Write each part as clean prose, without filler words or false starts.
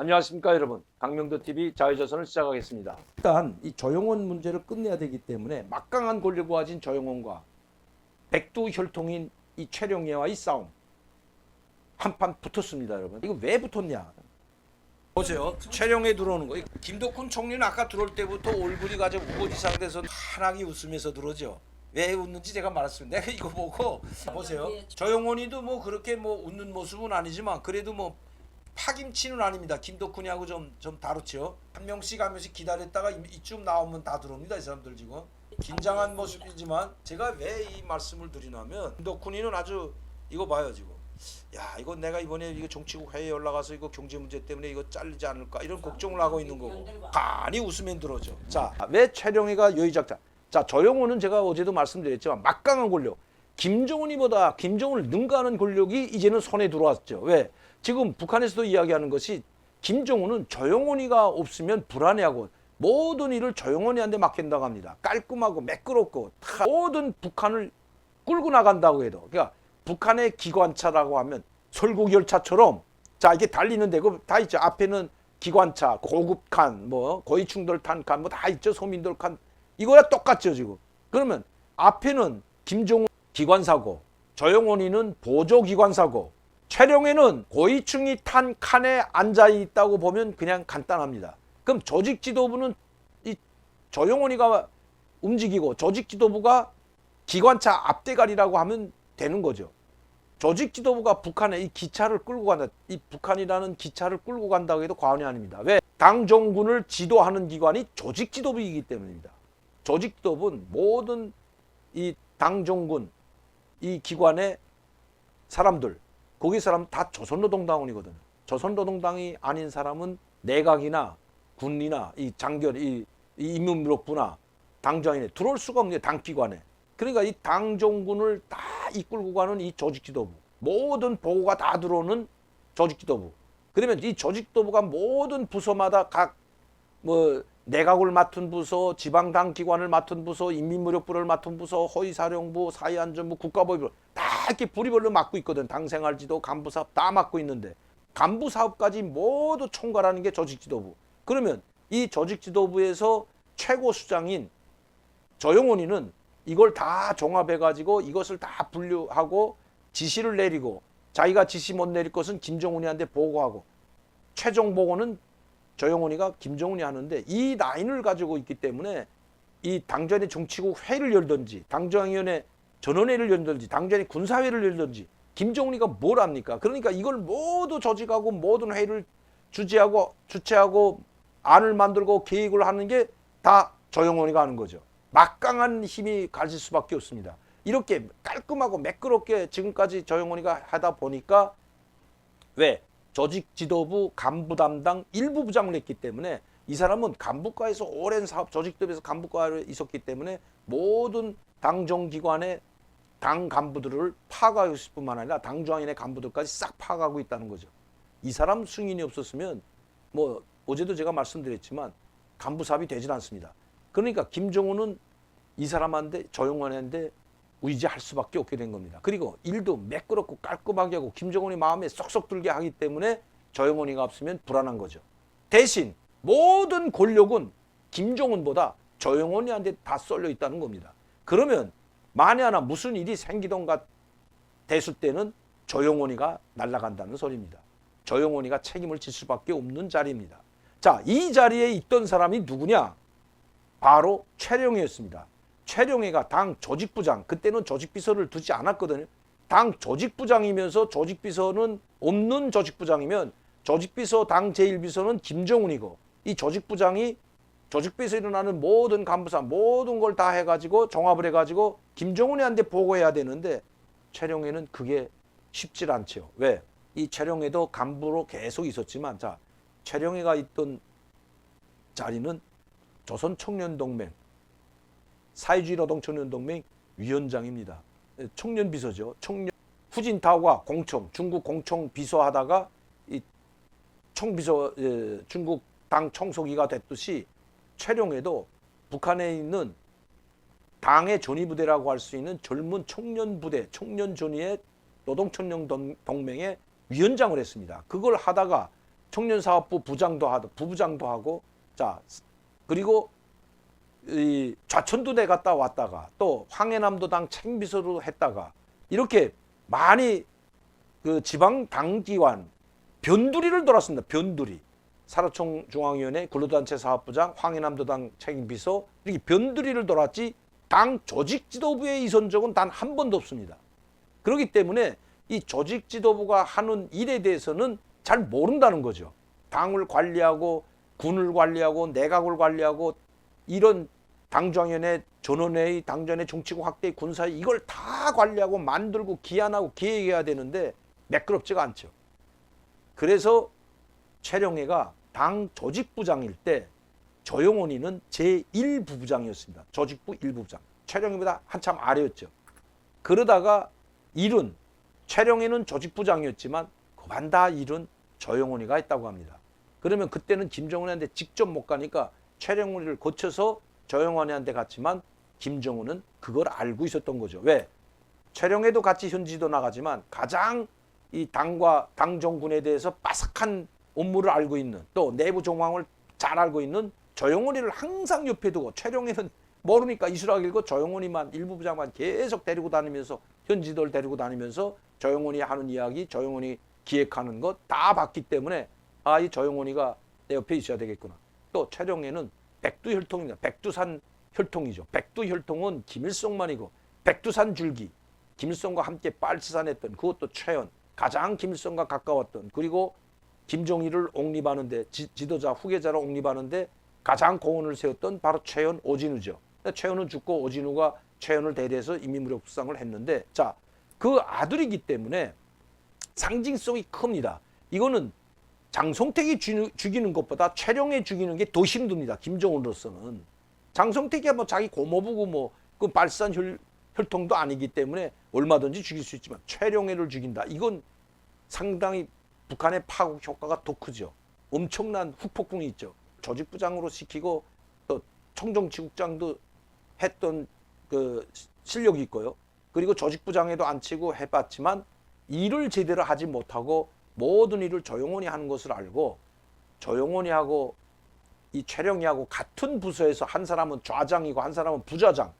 안녕하십니까 여러분. 강명도TV 자유조선을 시작하겠습니다. 일단 이 조영원 문제를 끝내야 되기 때문에 막강한 권력을 가진 조영원과 백두혈통인 이 최룡해와의 싸움 한판 붙었습니다. 여러분. 이거 왜 붙었냐. 보세요. 최룡해 들어오는 거. 김덕훈 총리는 아까 들어올 때부터 얼굴이 가지고 우거지상 돼서 환하게 웃으면서 들어오죠. 왜 웃는지 제가 말했습니다. 내가 이거 보고 보세요. 조영원이도 뭐 그렇게 뭐 웃는 모습은 아니지만 그래도 뭐 파김치는 아닙니다. 김덕훈이하고 좀 다르죠. 한 명씩 기다렸다가 이쯤 나오면 다 들어옵니다. 이 사람들 지금 긴장한 모습이지만 제가 왜 이 말씀을 드리냐면 김덕훈이는 아주 이거 봐요 지금. 야 이거 내가 이번에 이거 정치국 회의에 올라가서 이거 경제 문제 때문에 이거 잘리지 않을까 이런 걱정을 하고 있는 거고 간이 웃으면 들어오죠. 자 왜 최룡해가 여의작자. 자 조영호는 제가 어제도 말씀드렸지만 막강한 권력. 김정은이보다 김정은을 능가하는 권력이 이제는 손에 들어왔죠. 왜? 지금 북한에서도 이야기하는 것이 김정은은 조영원이가 없으면 불안해하고 모든 일을 조영원이한테 맡긴다고 합니다. 깔끔하고 매끄럽고 모든 북한을 끌고 나간다고 해도 그러니까 북한의 기관차라고 하면 설국열차처럼 자 이게 달리는데 그 다 있죠. 앞에는 기관차, 고급칸, 뭐 고위충돌 탄 칸 뭐 다 있죠. 소민들 칸 이거야 똑같죠 지금. 그러면 앞에는 김정은 기관사고 조영원이는 보조기관사고 최룡해는 고위층이 탄 칸에 앉아 있다고 보면 그냥 간단합니다. 그럼 조직지도부는 이 조영원이가 움직이고 조직지도부가 기관차 앞대가리라고 하면 되는 거죠. 조직지도부가 북한에 이 기차를 끌고 간다. 이 북한이라는 기차를 끌고 간다고 해도 과언이 아닙니다. 왜? 당정군을 지도하는 기관이 조직지도부이기 때문입니다. 조직지도부는 모든 이 당정군 이 기관의 사람들 거기 사람 다 조선노동당원이거든요. 조선노동당이 아닌 사람은 내각이나 군이나 이 장견, 이 인민무력부나 당정인에 들어올 수가 없는 게 당기관에. 그러니까 이 당정군을 다 이끌고 가는 이 조직지도부. 모든 보고가 다 들어오는 조직지도부. 그러면 이 조직지도부가 모든 부서마다 각 뭐 내각을 맡은 부서, 지방당 기관을 맡은 부서, 인민무력부를 맡은 부서, 허위사령부, 사회안전부, 국가보위부 다 이렇게 부리별로 맡고 있거든. 당생활지도, 간부사업 다 맡고 있는데 간부사업까지 모두 총괄하는 게 조직지도부. 그러면 이 조직지도부에서 최고 수장인 조영원이는 이걸 다 종합해가지고 이것을 다 분류하고 지시를 내리고 자기가 지시 못 내릴 것은 김정은이한테 보고하고 최종 보고는 조영원이가 김정은이 하는데 이 라인을 가지고 있기 때문에 이 당전의 정치국 회의를 열든지 당정위원회 전원회의를 열든지 당전의 군사회의를 열든지 김정은이가 뭘 합니까? 그러니까 이걸 모두 조직하고 모든 회의를 주최하고 안을 만들고 계획을 하는 게 다 조영원이가 하는 거죠. 막강한 힘이 가질 수밖에 없습니다. 이렇게 깔끔하고 매끄럽게 지금까지 조영원이가 하다 보니까 왜? 조직지도부 간부 담당 일부 부장을 했기 때문에 이 사람은 간부과에서 오랜 사업 조직지도부에서 간부과에 있었기 때문에 모든 당정기관의 당 간부들을 파악하고 있을 뿐만 아니라 당중앙인의 간부들까지 싹 파악하고 있다는 거죠. 이 사람 승인이 없었으면 뭐 어제도 제가 말씀드렸지만 간부 사업이 되질 않습니다. 그러니까 김정은은 이 사람한테 조영원한테 의지할 수밖에 없게 된 겁니다. 그리고 일도 매끄럽고 깔끔하게 하고 김정은이 마음에 쏙쏙 들게 하기 때문에 조영원이가 없으면 불안한 거죠. 대신 모든 권력은 김정은보다 조영원이한테 다 쏠려 있다는 겁니다. 그러면 만에 하나 무슨 일이 생기던가 됐을 때는 조영원이가 날아간다는 소리입니다. 조영원이가 책임을 질 수밖에 없는 자리입니다. 자, 이 자리에 있던 사람이 누구냐? 바로 최룡해였습니다. 최룡해가 당 조직부장, 그때는 조직비서를 두지 않았거든요. 당 조직부장이면서 조직비서는 없는 조직부장이면 조직비서 당 제1비서는 김정은이고 이 조직부장이 조직비서 일어나는 모든 간부사 모든 걸 다 해가지고 종합을 해가지고 김정은이한테 보고해야 되는데 최룡해는 그게 쉽지 않죠. 왜? 이 최룡해도 간부로 계속 있었지만 자 최룡해가 있던 자리는 조선청년동맹 사회주의 노동청년동맹 위원장입니다. 청년비서죠. 후진타오가 공청, 중국 공청 비서하다가 이 총비서 중국 당 총서기가 됐듯이 최룡해도 북한에 있는 당의 전위부대라고 할 수 있는 젊은 청년부대, 청년전위의 노동청년동맹의 위원장을 했습니다. 그걸 하다가 청년사업부 부부장도 하고, 자, 그리고 이 좌천도 내갔다 왔다가 또 황해남도당 책임비서로 했다가 이렇게 많이 그 지방 당기관 변두리를 돌았습니다. 변두리. 사로총 중앙위원회 근로단체 사업부장, 황해남도당 책임비서 이렇게 변두리를 돌았지 당 조직 지도부에 이선 적은 단 한 번도 없습니다. 그렇기 때문에 이 조직 지도부가 하는 일에 대해서는 잘 모른다는 거죠. 당을 관리하고 군을 관리하고 내각을 관리하고 이런 당정위원회, 전원회의, 당전회, 정치국 확대, 군사회 이걸 다 관리하고 만들고 기한하고 기획해야 되는데 매끄럽지가 않죠. 그래서 최룡해가 당 조직부장일 때 조영원이는 제1부부장이었습니다. 조직부 1부부장. 최룡해보다 한참 아래였죠. 그러다가 일은 최룡해는 조직부장이었지만 그만다 일은 조영원이가 했다고 합니다. 그러면 그때는 김정은한테 직접 못 가니까 최룡해를 거쳐서 조영원이한테 갔지만 김정은은 그걸 알고 있었던 거죠. 왜? 최룡해도 같이 현지도 나가지만 가장 이 당과 당 정군에 대해서 빠삭한 업무를 알고 있는 또 내부 정황을 잘 알고 있는 조영원이를 항상 옆에 두고 최룡해는 모르니까 이수락 읽고 조영원이만 일부부장만 계속 데리고 다니면서 현지들 데리고 다니면서 조영원이 하는 이야기, 조영원이 기획하는 것 다 봤기 때문에 아, 이 조영원이가 내 옆에 있어야 되겠구나. 또 최룡해는 백두혈통입니다. 백두산 혈통이죠. 백두혈통은 김일성만이고 백두산 줄기, 김일성과 함께 빨치산했던 그것도 최연, 가장 김일성과 가까웠던 그리고 김정일을 옹립하는데 지도자 후계자로 옹립하는데 가장 공헌을 세웠던 바로 최연 오진우죠. 최연은 죽고 오진우가 최연을 대리해서 인민무력 부상을 했는데 자, 그 아들이기 때문에 상징성이 큽니다. 이거는 장성택이 죽이는 것보다 최룡해 죽이는 게 더 힘듭니다. 김정은으로서는. 장성택이 뭐 자기 고모부고 뭐 그 빨산 혈통도 아니기 때문에 얼마든지 죽일 수 있지만 최룡해를 죽인다. 이건 상당히 북한의 파국 효과가 더 크죠. 엄청난 후폭풍이 있죠. 조직부장으로 시키고 또 총정치국장도 했던 그 실력이 있고요. 그리고 조직부장에도 앉히고 해봤지만 일을 제대로 하지 못하고 모든 일을 조영원이 하는 것을 알고 조영원이하고 이 최룡해하고 같은 부서에서 한 사람은 좌장이고 한 사람은 부좌장,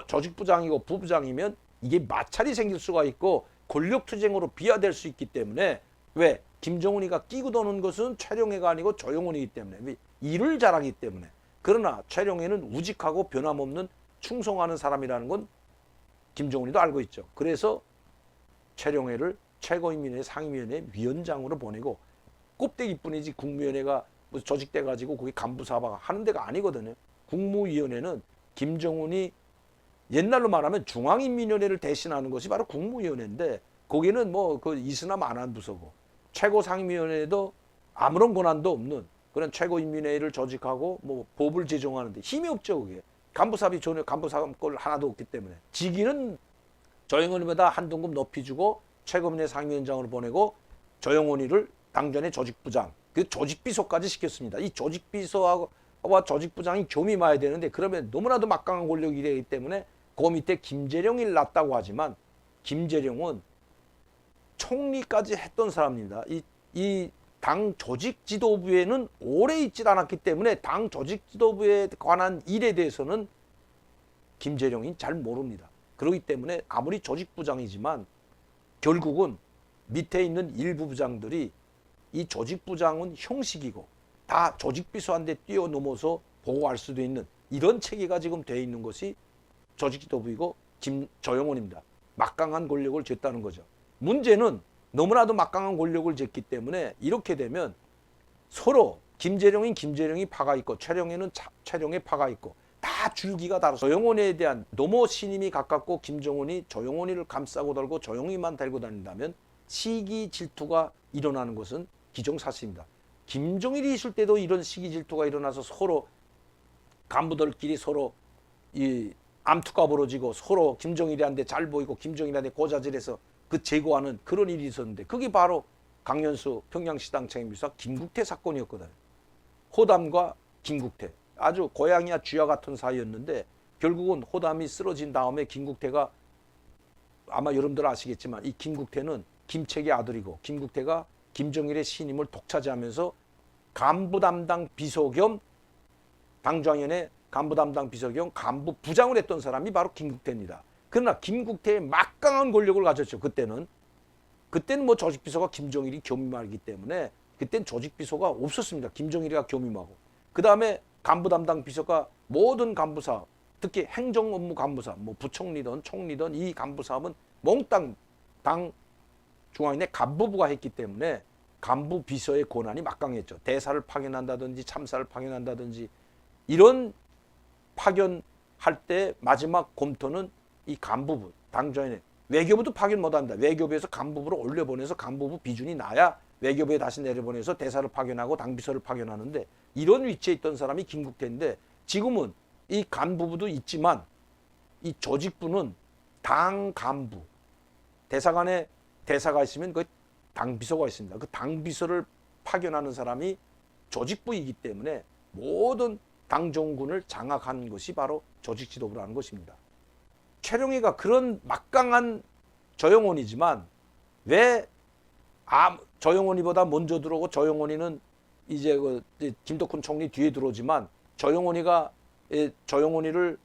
조직부장이고 부부장이면 이게 마찰이 생길 수가 있고 권력투쟁으로 비화될 수 있기 때문에 왜? 김정은이가 끼고 도는 것은 최룡해가 아니고 조영원이기 때문에 일을 잘하기 때문에 그러나 최룡해는 우직하고 변함없는 충성하는 사람이라는 건 김정은이도 알고 있죠. 그래서 최룡해를 최고인민회 상임위원회 위원장으로 보내고 꼽대기뿐이지 국무위원회가 무슨 조직돼 가지고 거기 간부사바가 하는 데가 아니거든요. 국무위원회는 김정은이 옛날로 말하면 중앙인민위원회를 대신하는 것이 바로 국무위원회인데 거기는 뭐 그 있으나 마나한 부서고 최고상임위원회도 아무런 권한도 없는 그런 최고인민회의를 조직하고 뭐 법을 제정하는데 힘이 없죠. 그게 간부사비 전혀 간부사건 하나도 없기 때문에 직위는 조영원이보다 한 등급 높이 주고 최고인민회 상임위원장으로 보내고 조영원이를 당전의 조직부장 그 조직비서까지 시켰습니다. 이 조직비서와 조직부장이 겸이 맞아야 되는데 그러면 너무나도 막강한 권력이 되기 때문에 그 밑에 김재룡이 놨다고 하지만 김재룡은 총리까지 했던 사람입니다. 이 당 조직 지도부에는 오래 있질 않았기 때문에 당 조직 지도부에 관한 일에 대해서는 김재룡이 잘 모릅니다. 그렇기 때문에 아무리 조직부장이지만 결국은 밑에 있는 일부 부장들이 이 조직부장은 형식이고 다 조직비서한테 뛰어넘어서 보고할 수도 있는 이런 체계가 지금 되어 있는 것이 조직지도부이고 조영원입니다. 막강한 권력을 쥐었다는 거죠. 문제는 너무나도 막강한 권력을 쥐었기 때문에 이렇게 되면 서로 김재룡이 파가 있고 최룡해는 최룡해 파가 있고 다 줄기가 다르죠. 조영원에 대한 너무 신임이 가깝고 김정은이 조영원이를 감싸고 돌고 조영이만 달고 다닌다면 시기 질투가 일어나는 것은 기정사실입니다. 김정일이 있을 때도 이런 시기 질투가 일어나서 서로 간부들끼리 서로 이 암투가 벌어지고 서로 김정일한테 잘 보이고 김정일한테 고자질해서 그 제거하는 그런 일이 있었는데 그게 바로 강연수 평양시당 책임비서 김국태 사건이었거든요. 호담과 김국태 아주 고양이와 쥐와 같은 사이였는데 결국은 호담이 쓰러진 다음에 김국태가 아마 여러분들 아시겠지만 이 김국태는 김책의 아들이고 김국태가 김정일의 신임을 독차지하면서 간부 담당 비서 겸 당정위원회 간부 담당 비서 겸 간부 부장을 했던 사람이 바로 김국태입니다. 그러나 김국태의 막강한 권력을 가졌죠. 그때는 뭐 조직비서가 김정일이 겸임하기 때문에 그때는 조직비서가 없었습니다. 김정일이가 겸임하고. 그 다음에 간부 담당 비서가 모든 간부사, 특히 행정업무 간부사, 뭐 부총리든 총리든 이 간부사업은 몽땅 당 중앙위원회 간부부가 했기 때문에 간부 비서의 권한이 막강했죠. 대사를 파견한다든지 참사를 파견한다든지 이런 파견할 때 마지막 검토는 이 간부부, 당정위원회, 외교부도 파견 못합니다. 외교부에서 간부부로 올려보내서 간부부 비준이 나야 외교부에 다시 내려보내서 대사를 파견하고 당비서를 파견하는데 이런 위치에 있던 사람이 김국태인데 지금은 이 간부부도 있지만 이 조직부는 당 간부, 대사관에 대사가 있으면 그 당비서가 있습니다. 그 당비서를 파견하는 사람이 조직부이기 때문에 모든 당정군을 장악한 것이 바로 조직지도부라는 것입니다. 최룡해가 그런 막강한 조영원이지만 왜 조영원이보다 먼저 들어오고 조영원이는 이제 김덕훈 총리 뒤에 들어오지만 조영원이를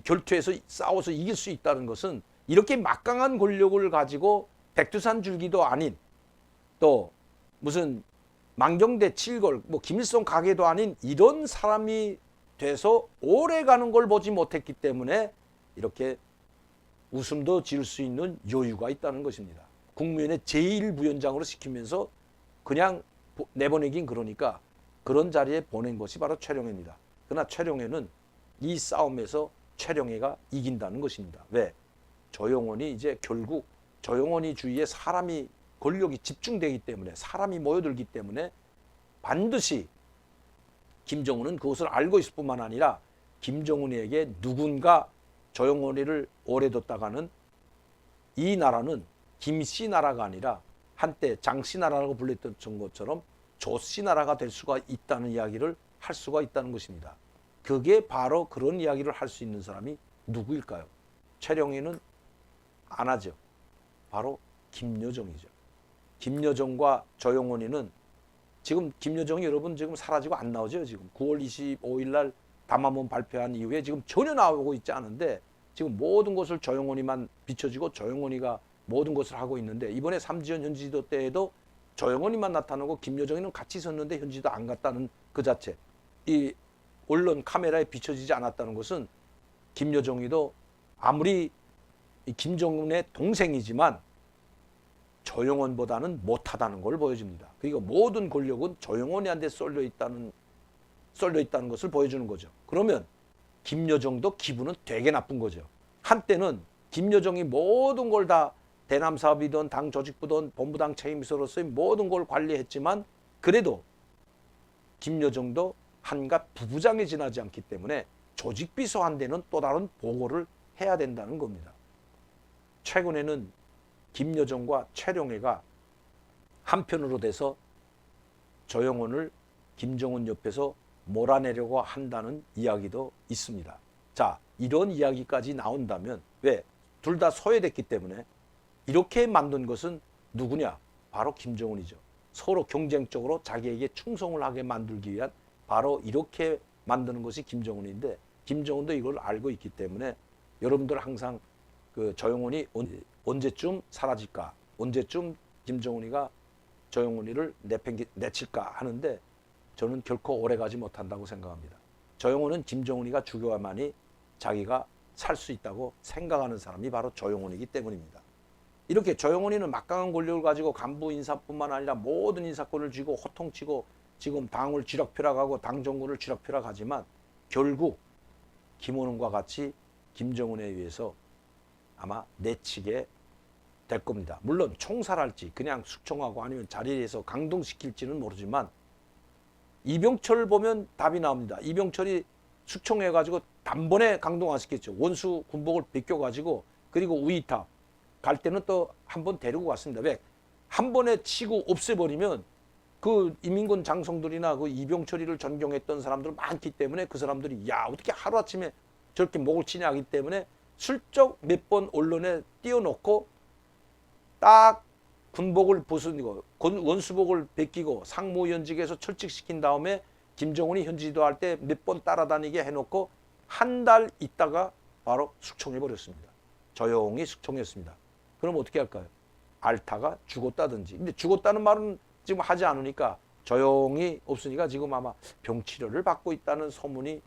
결투해서 싸워서 이길 수 있다는 것은 이렇게 막강한 권력을 가지고 백두산 줄기도 아닌 또 무슨 만경대 칠걸 뭐 김일성 가게도 아닌 이런 사람이 돼서 오래 가는 걸 보지 못했기 때문에 이렇게 웃음도 지을 수 있는 여유가 있다는 것입니다. 국무위원회 제1부위원장으로 시키면서 그냥 내보내긴 그러니까 그런 자리에 보낸 것이 바로 최룡해입니다. 그러나 최룡해는 이 싸움에서 최룡해가 이긴다는 것입니다. 왜? 조영원이 이제 결국 조영원이 주위에 사람이 권력이 집중되기 때문에 사람이 모여들기 때문에 반드시 김정은은 그것을 알고 있을 뿐만 아니라 김정은에게 누군가 조영원이를 오래 뒀다가는 이 나라는 김씨 나라가 아니라 한때 장씨 나라라고 불렸던 것처럼 조씨 나라가 될 수가 있다는 이야기를 할 수가 있다는 것입니다. 그게 바로 그런 이야기를 할 수 있는 사람이 누구일까요? 최룡해는 안 하죠. 바로 김여정이죠. 김여정과 조영원이는 지금 김여정이 여러분 지금 사라지고 안 나오죠. 지금 9월 25일 날 담화문 발표한 이후에 지금 전혀 나오고 있지 않은데 지금 모든 것을 조영원이만 비춰지고 조영원이가 모든 것을 하고 있는데 이번에 삼지연 현지지도 때에도 조영원이만 나타나고 김여정이는 같이 섰는데 현지도 안 갔다는 그 자체. 이 언론 카메라에 비춰지지 않았다는 것은 김여정이도 아무리 김정은의 동생이지만 조영원보다는 못하다는 걸 보여줍니다. 그러니까 모든 권력은 조영원이한테 쏠려 있다는 것을 보여주는 거죠. 그러면 김여정도 기분은 되게 나쁜 거죠. 한때는 김여정이 모든 걸 다 대남 사업이든 당 조직부든 본부당 책임비서로서의 모든 걸 관리했지만 그래도 김여정도 한갓 부부장에 지나지 않기 때문에 조직비서한테는 또 다른 보고를 해야 된다는 겁니다. 최근에는 김여정과 최룡해가 한편으로 돼서 조영원을 김정은 옆에서 몰아내려고 한다는 이야기도 있습니다. 자, 이런 이야기까지 나온다면 왜? 둘 다 소외됐기 때문에 이렇게 만든 것은 누구냐? 바로 김정은이죠. 서로 경쟁적으로 자기에게 충성을 하게 만들기 위한 바로 이렇게 만드는 것이 김정은인데 김정은도 이걸 알고 있기 때문에 여러분들 항상 그 조영원이 언제쯤 사라질까? 언제쯤 김정은이가 조영원이를 내칠까 하는데 저는 결코 오래가지 못한다고 생각합니다. 조영원은 김정은이가 죽여야만이 자기가 살 수 있다고 생각하는 사람이 바로 조영원이기 때문입니다. 이렇게 조영원이는 막강한 권력을 가지고 간부 인사뿐만 아니라 모든 인사권을 쥐고 호통치고 지금 당을 쥐락펴락하고 당정군을 쥐락펴락하지만 결국 김원훈과 같이 김정은에 의해서 아마 내치게 될 겁니다. 물론 총살할지 그냥 숙청하고 아니면 자리에서 강동시킬지는 모르지만 이병철을 보면 답이 나옵니다. 이병철이 숙청해가지고 단번에 강동화시켰죠. 원수 군복을 벗겨가지고 그리고 우이탑 갈 때는 또 한 번 데리고 갔습니다. 왜? 한 번에 치고 없애버리면 그 이민군 장성들이나 그 이병철이를 존경했던 사람들 많기 때문에 그 사람들이 야 어떻게 하루아침에 저렇게 목을 치냐 하기 때문에 슬쩍 몇 번 언론에 띄워놓고 딱 군복을 벗으고 원수복을 벗기고 상무위원직에서 철직시킨 다음에 김정은이 현지지도할 때 몇 번 따라다니게 해놓고 한 달 있다가 바로 숙청해버렸습니다. 조용히 숙청했습니다. 그럼 어떻게 할까요? 앓다가 죽었다든지. 근데 죽었다는 말은 지금 하지 않으니까 조용히 없으니까 지금 아마 병치료를 받고 있다는 소문이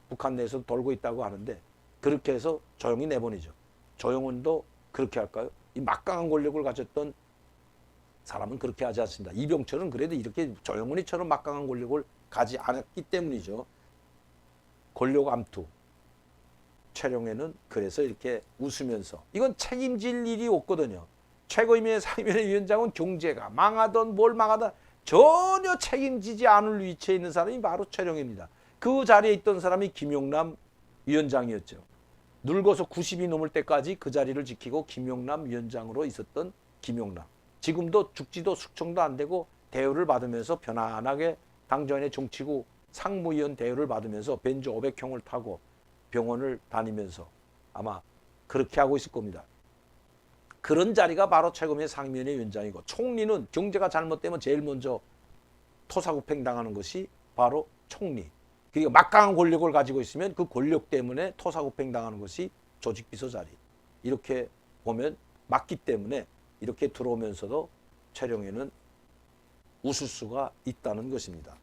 북한 내에서 돌고 있다고 하는데 그렇게 해서 조용히 내보내죠. 조용훈도 그렇게 할까요? 이 막강한 권력을 가졌던 사람은 그렇게 하지 않습니다. 이병철은 그래도 이렇게 조영훈이처럼 막강한 권력을 가지 않았기 때문이죠. 권력 암투. 최룡해는 그래서 이렇게 웃으면서 이건 책임질 일이 없거든요. 최고위원회 상임위원회 위원장은 경제가 망하던 뭘 망하든 전혀 책임지지 않을 위치에 있는 사람이 바로 최룡해입니다. 그 자리에 있던 사람이 김용남 위원장이었죠. 늙어서 90이 넘을 때까지 그 자리를 지키고 김용남 위원장으로 있었던 김용남. 지금도 죽지도 숙청도 안 되고 대우를 받으면서 편안하게 당전의 정치구 상무위원 대우를 받으면서 벤츠 500형을 타고 병원을 다니면서 아마 그렇게 하고 있을 겁니다. 그런 자리가 바로 최고위원회 상임위원회 위원장이고 총리는 경제가 잘못되면 제일 먼저 토사구팽 당하는 것이 바로 총리. 그리고 막강한 권력을 가지고 있으면 그 권력 때문에 토사구팽 당하는 것이 조직비서 자리. 이렇게 보면 맞기 때문에 이렇게 들어오면서도 최룡해는 웃을 수가 있다는 것입니다.